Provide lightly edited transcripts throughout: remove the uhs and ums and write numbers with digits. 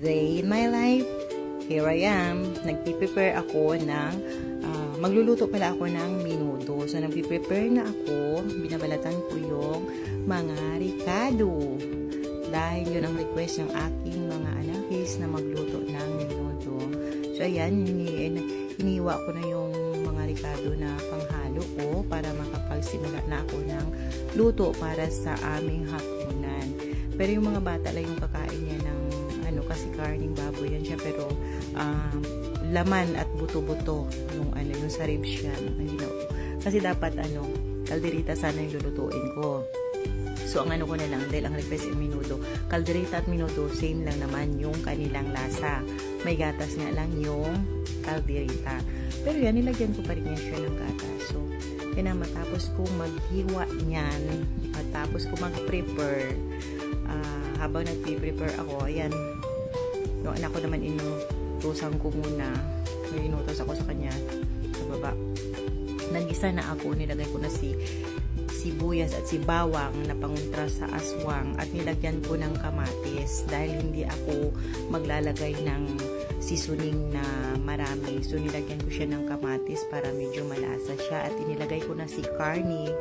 day in my life. Here I am. Nagpiprepare ako ng, magluluto pala ako ng menudo. So, nagpiprepare na ako. Binabalatan ko yung mga ricado. Dahil yun ang request ng aking mga anakis na magluto ng menudo. So, ayan, hiniwa ko na yung mga ricado na panghalo ko para makapagsimula na ako ng luto para sa aming hapunan. Pero yung mga bata lang yung kakain niya ng kasi karning baboy yan siya, pero laman at buto-buto yung yung sa ribs siya. Kasi dapat kalderita sana yung lulutuin ko. So ang ko na lang, dahil ang request yung menudo, kalderita at menudo same lang naman yung kanilang lasa. May gatas nga lang yung kalderita. Pero yan, nilagyan ko pa rin yan siya ng gatas. So yan, matapos ko maghiwa niyan, matapos ko mag-prepare, habang nag-prepare ako, ayan, yung anak ko naman inutusan ko muna. May inutos ako sa kanya sa baba. Nag-isa na ako, nilagay ko na si sibuyas at si bawang na panguntra sa aswang at nilagyan ko ng kamatis dahil hindi ako maglalagay ng seasoning na marami. So nilagyan ko siya ng kamatis para medyo malasa siya at inilagay ko na si carne.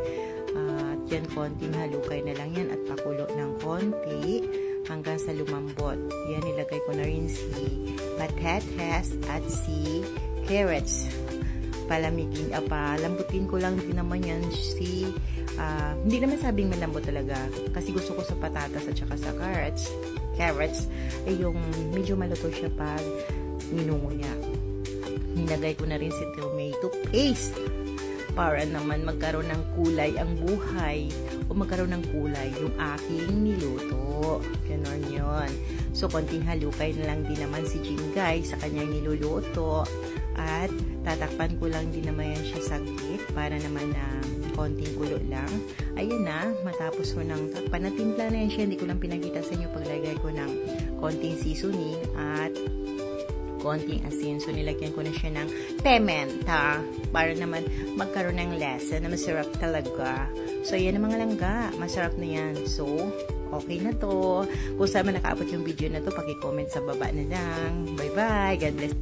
At yan, konting halukay na lang yan at pakulo ng konti hanggang sa lumambot. Yan, nilagay ko na rin si patatas at si carrots. Palamigin, palambutin ko lang din naman yan hindi naman sabing malambot talaga. Kasi gusto ko sa patatas at saka sa carrots, ay yung medyo maluto siya pag ninungo niya. Nilagay ko na rin si tomato paste para naman magkaroon ng kulay ang buhay o magkaroon ng kulay yung aking niluto. Ganon yun. So, konting halukay na lang din naman si Jingay sa kanyang niluluto at tatakpan ko lang din naman yan siya saglit para naman na konting kulo lang. Ayan na, matapos ko ng takpan. Natimpla na yan siya. Hindi ko lang pinakita sa inyo paglagay ko ng konting seasoning at konting asin. So, nilagyan ko na siya ng pimenta para naman magkaroon ng lasa na masarap talaga. So, yan ang mga langga. Masarap na yan. So, okay na to. Kung saan man nakaabot yung video na to, paki-comment sa baba na lang. Bye-bye. God bless.